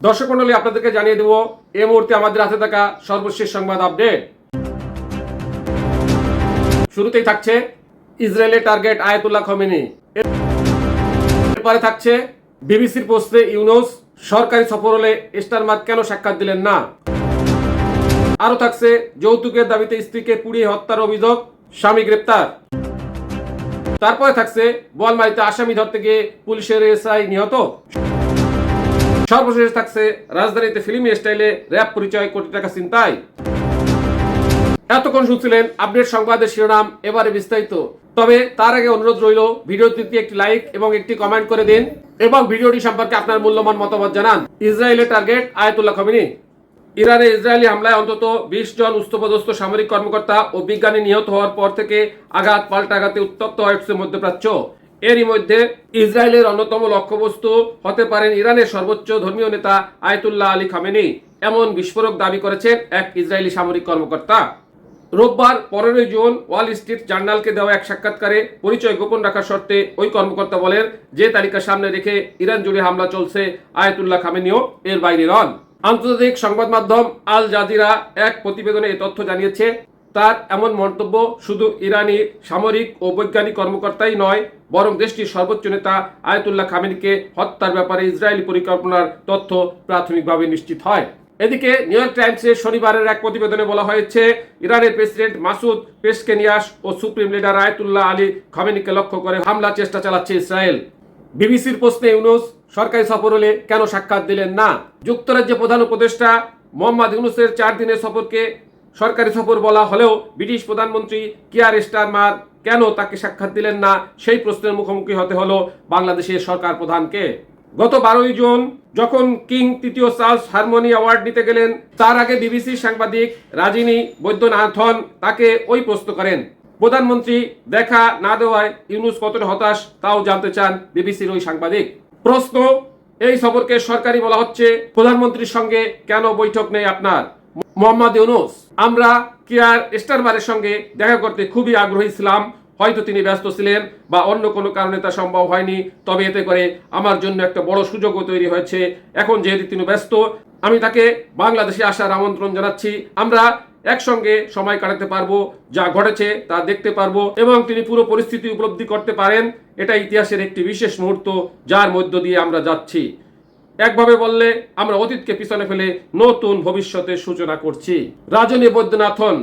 দর্শক মণ্ডলী, আপনাদেরকে জানিয়ে দেব এই মুহূর্তে আমাদের হাতে থাকা সর্বশেষ সংবাদ আপডেট। শুরুতেই থাকছে ইসরায়েলের টার্গেট আয়াতুল্লাহ খমেনি। এরপরে থাকছে বিবিসির প্রশ্নে ইউনুস সরকারি সফর হলে স্টারমার্ক কেন সাক্ষাৎ দিলেন না। আরো থাকছে যৌতুকের দাবিতে স্ত্রীকে পুড়িয়ে হত্যার অভিযোগ, স্বামী গ্রেপ্তার। তারপরে থাকছে বোয়ালমারীতে আসামি ধরতে গিয়ে পুলিশের এসআই নিহত। সর্বশেষ থাকছে রাজধানীতে ফিল্মি স্টাইলে র‍্যাব পরিচয়, কোটি টাকা ছিনতাই। এতক্ষণ শুনছিলেন আপডেট সংবাদের শিরোনাম, এবারে বিস্তারিত। তবে তার আগে অনুরোধ রইল, ভিডিওটিতে একটি লাইক এবং একটি কমেন্ট করে দিন এবং ভিডিওটি সম্পর্কে আপনার মূল্যবান মতামত জানান। ইসরায়েলের টার্গেট আয়াতুল্লাহ খমেনি। ইরানে ইসরায়েলি হামলায় অন্তত 20 জন উচ্চপদস্থ সামরিক কর্মকর্তা ও বিজ্ঞানী নিহত হওয়ার পর থেকে আঘাত পাল্টা আঘাতে উত্তপ্ত হয়ে উঠছে মধ্যপ্রাচ্য। এরই মধ্যে ইসরায়েলের অন্যতম লক্ষ্যবস্তু হতে পারেন ইরানের সর্বোচ্চ ধর্মীয় নেতা আয়াতুল্লাহ আলী খামেনি, এমন বিস্ফোরক দাবি করেছেন এক ইসরায়েলি সামরিক কর্মকর্তা। রোববার 15 জুন ওয়াল স্ট্রিট জার্নালকে দেওয়া এক সাক্ষাৎকারে পরিচয় গোপন রাখার শর্তে ওই কর্মকর্তা বলেন, যে তালিকা সামনে রেখে ইরান জুড়ে হামলা চলছে, আয়াতুল্লাহ খামেনিও এর বাইরে নন। আন্তর্জাতিক সংবাদ মাধ্যম আল জাজিরা এক প্রতিবেদনে এই তথ্য জানিয়েছে। তার এমন মন্তব্য শুধু ইরানি সামরিক ও বৈজ্ঞানিক কর্মকর্তাই নয়, বরং দেশটির সর্বোচ্চ নেতা আয়াতুল্লাহ খামেনিকে হত্যার ব্যাপারে ইসরায়েলি পরিকল্পনার তথ্য প্রাথমিকভাবে নিশ্চিত হয়। এদিকে নিউ ইয়র্ক টাইমসের শনিবারের এক প্রতিবেদনে বলা হয়েছে, ইরানের প্রেসিডেন্ট মাসুদ পেশকেনিয়াস ও সুপ্রিম লিডার আয়াতুল্লাহ আলী খামেনিকে লক্ষ্য করে হামলার চেষ্টা চালাচ্ছে ইসরায়েল। বিবিসির প্রশ্নে ইউনুস সরকারি সফর হলে কেন সাক্ষাৎ দিলেন না। যুক্তরাজ্যের প্রধান উপদেষ্টা মোহাম্মদ ইউনুসের 4 দিনের সফরকে সরকারি সফর বলা হলেও ব্রিটিশ প্রধানমন্ত্রী কিয়ার স্টারমার কেন তাকে সাক্ষাৎ দিলেন না, সেই প্রশ্নের মুখোমুখি হতে হলো বাংলাদেশের সরকার প্রধানকে। গত 12 জুন যখন কিং তৃতীয় চার্লস হারমোনি অ্যাওয়ার্ড নিতে গেলেন, তার আগে বিবিসির সাংবাদিক রাজিনী বৈদ্যনাথন তাকে ওই প্রশ্ন করেন। প্রধানমন্ত্রী দেখা না দেওয়ায় ইউনুস কতটা হতাশ তাও জানতে চান বিবিসির ওই সাংবাদিক। প্রশ্ন, এই সফরকে সরকারি বলা হচ্ছে, প্রধানমন্ত্রীর সঙ্গে কেন বৈঠক নেই আপনার? মোহাম্মদ ইউনুস, আমরা কিয়ার স্টারমারের সঙ্গে দেখা করতে খুবই আগ্রহী ছিলাম, হয়তো তিনি ব্যস্ত ছিলেন বা অন্য কোনো কারণে তা সম্ভব হয়নি, তবে এতে করে আমার জন্য একটা বড় সুযোগও তৈরি হয়েছে। এখন যেহেতু তিনি ব্যস্ত, আমি তাকে বাংলাদেশে আসার আমন্ত্রণ জানাচ্ছি। আমরা একসঙ্গে সময় কাটাতে পারবো, যা ঘটেছে তা দেখতে পারবো এবং তিনি পুরো পরিস্থিতি উপলব্ধি করতে পারেন। এটা ইতিহাসের একটি বিশেষ মুহূর্ত, যার মধ্য দিয়ে আমরা যাচ্ছি। একভাবে বললে আমরা অতীতকে পিছনে ফেলে নতুন ভবিষ্যতের সূচনা করছি। রাজনী বৈদ্যনাথন,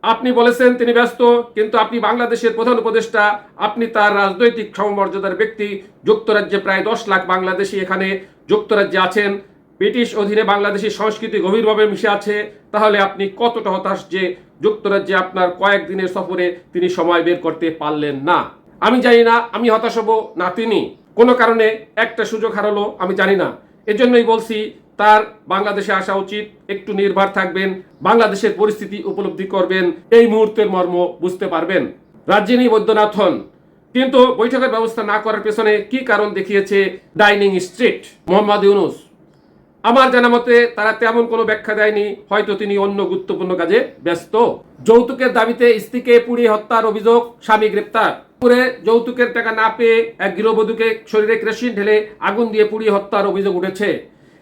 আপনি বলেছেন তিনি ব্যস্ত, কিন্তু আপনি বাংলাদেশের প্রধান উপদেষ্টা, আপনি তার রাজনৈতিক সমমর্যাদার ব্যক্তি। যুক্তরাজ্যে প্রায় 10 লাখ বাংলাদেশি এখানে যুক্তরাজ্যে আছেন। ব্রিটিশ অধীনে বাংলাদেশি সংস্কৃতি গভীরভাবে মিশে আছে। তাহলে আপনি কতটা হতাশ যে যুক্তরাজ্যে আপনার কয়েকদিনের সফরে তিনি সময় বের করতে পারলেন না? আমি জানি না আমি হতাশ হব না তিনি কোনো কারণে একটা সুযোগ হারালো, আমি জানি না। এজন্যই বলছি তার বাংলাদেশে আসা উচিত। একটু নির্ভর থাকবেন, বাংলাদেশের পরিস্থিতি উপলব্ধি করবেন, এই মুহূর্তের মর্ম বুঝতে পারবেন। রাজিনী বৈদ্যনাথন, কিন্তু বৈঠকের ব্যবস্থা না করার পেছনে কি কারণ দেখিয়েছে ডাইনিং স্ট্রিট? মোহাম্মদ ইউনুস, আমার জানা মতে তারা তেমন কোনো ব্যাখ্যা দেয়নি, হয়তো তিনি অন্য গুরুত্বপূর্ণ কাজে ব্যস্ত। যৌতুকের দাবিতে স্ত্রীকে পুড়িয়ে হত্যার অভিযোগ, স্বামী গ্রেপ্তার। যৌতুকের টাকা না পেয়ে এক গৃহবধূকে শরীরে কেরোসিন ঢেলে আগুন দিয়ে পুড়িয়ে হত্যার অভিযোগ উঠেছে।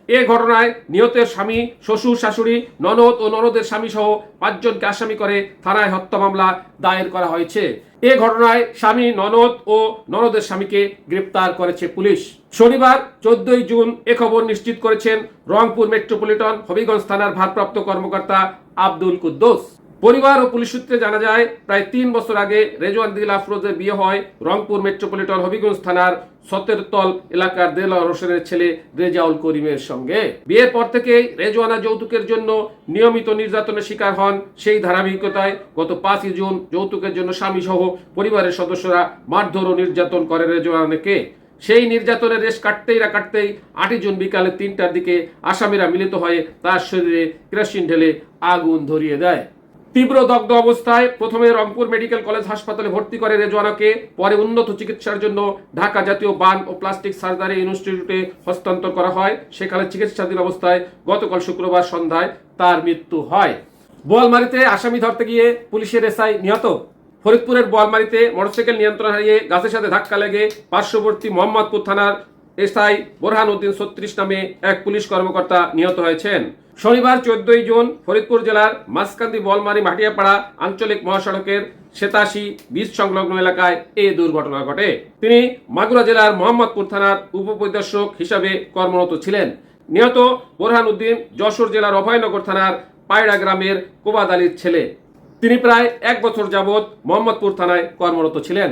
এ ঘটনায় নিহতের স্বামী, শ্বশুর, শাশুড়ি, ননদ ও ননদের স্বামী সহ 5 জনকে আসামি করে থানায় হত্যা মামলা দায়ের করা হয়েছে। এ ঘটনায় স্বামী, ননদ ও ননদের স্বামীকে গ্রেপ্তার করেছে পুলিশ। শনিবার 14 জুন এ খবর নিশ্চিত করেছেন রংপুর মেট্রোপলিটন হবিগঞ্জ থানার ভারপ্রাপ্ত কর্মকর্তা আব্দুল কুদ্দুস। পরিবার ও পুলিশ সূত্রে জানা যায়, প্রায় 3 বছর আগে রেজওয়ান দিল আফরোজের বিয়ে হয় রংপুর মেট্রোপলিটন হবিগঞ্জ থানার সতেরতল এলাকার দেলোয়ার হোসেনের ছেলে রেজাউল করিমের সঙ্গে। বিয়ের পর থেকেই রেজওয়ানা যৌতুকের জন্য নিয়মিত নির্যাতনের শিকার হন। সেই ধারাবাহিকতায় গত 5 জুন যৌতুকের জন্য স্বামী সহ পরিবারের সদস্যরা মারধর ও নির্যাতন করে রেজওয়ানাকে। সেই নির্যাতনের রেশ কাটতেই 8 জুন বিকালে 3টার দিকে আসামিরা মিলিত হয়ে তার শরীরে কেরোসিন ঢেলে আগুন ধরিয়ে দেয়। তীব্র দগ্ধ অবস্থায় প্রথমে রংপুর মেডিকেল কলেজ হাসপাতালে ভর্তি করে রেজওয়ানাকে, পরে উন্নত চিকিৎসার জন্য ঢাকা জাতীয় বার্ন ও প্লাস্টিক সার্জারি ইনস্টিটিউটে হস্তান্তর করা হয়। সেখানে চিকিৎসাধীন অবস্থায় গতকাল শুক্রবার সন্ধ্যায় তার মৃত্যু হয়। বোয়ালমারীতে আসামি ধরতে গিয়ে পুলিশের এসআই নিহত। ফরিদপুরের বোয়ালমারীতে মোটরসাইকেল নিয়ন্ত্রণ হারিয়ে গাছের সাথে ধাক্কা লেগে পার্শ্ববর্তী মোহাম্মদপুর থানার এসআই বোরহান উদ্দিন 36 নামে এক পুলিশ কর্মকর্তা নিহত হয়েছেন। শনিবার 14 জুন ফরিদপুর জেলার মাসকান্দি বলমারি মাটিয়াপাড়া আঞ্চলিক মহাসড়কের 87-20 সংলগ্ন এলাকায় এই দুর্ঘটনা ঘটে। তিনি মাগুরা জেলার মোহাম্মদপুর থানার উপপরিদর্শক হিসাবে কর্মরত ছিলেন। নিহত বোরহান উদ্দিন যশোর জেলার অভয়নগর থানার পায়রা গ্রামের কোবাদ আলীর ছেলে। তিনি প্রায় 1 বছর যাবৎ মোহাম্মদপুর থানায় কর্মরত ছিলেন।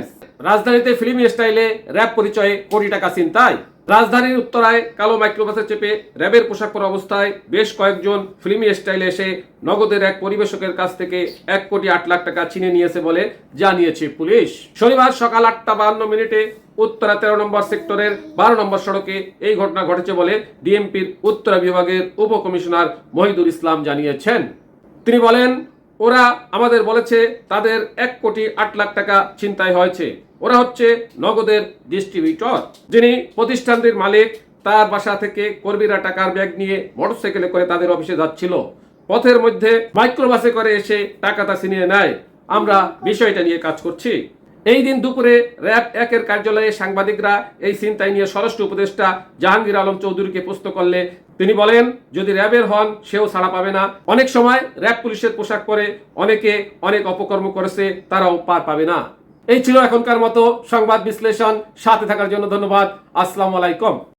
রাজধানীতে ফিল্মি স্টাইলে র্যাব পরিচয়ে কোটি টাকা ছিনতাই। রাজধানীর উত্তরায় কালো মাইক্রোবাসে চেপে র্যাবের পোশাক পরা অবস্থায় বেশ কয়েকজন ফিল্মি স্টাইলে এসে নগদের এক পরিবেশকের কাছ থেকে 1,08,00,000 টাকা ছিনিয়ে নিয়েছে বলে জানিয়েছে পুলিশ। শনিবার সকাল 8:52 উত্তরা 13 নম্বর সেক্টরের 12 নম্বর সড়কে এই ঘটনা ঘটেছে বলে ডিএমপির উত্তরা বিভাগের উপকমিশনার মহিদুল ইসলাম জানিয়েছেন। তিনি বলেন, ওরা আমাদের বলেছে তাদের 1,08,00,000 টাকা ছিনতাই হয়েছে। ওরা হচ্ছে নগদের ডিস্ট্রিবিউটর। যিনি প্রতিষ্ঠানটির মালিক, তার বাসা থেকে কর্মীরা টাকার ব্যাগ নিয়ে মোটরসাইকেলে করে তাদের অফিসে যাচ্ছিল। পথের মধ্যে মাইক্রোবাসে করে এসে টাকাটা ছিনিয়ে নেয়। আমরা বিষয়টা নিয়ে কাজ করছি। এই দিন দুপুরে র্যাব 1-এর কার্যালয়ে সাংবাদিকরা এই ছিনতাই নিয়ে স্বরাষ্ট্র উপদেষ্টা জাহাঙ্গীর আলম চৌধুরীকে প্রশ্ন করলে তিনি বলেন, যদি র্যাবের হন সেও ছাড়া পাবে না। অনেক সময় র্যাব পুলিশের পোশাক পরে অনেকে অনেক অপকর্ম করেছে, তারাও পার পাবে না। এই ছিল এখনকার মতো সংবাদ বিশ্লেষণ। সাথে থাকার জন্য ধন্যবাদ। আসসালামু আলাইকুম।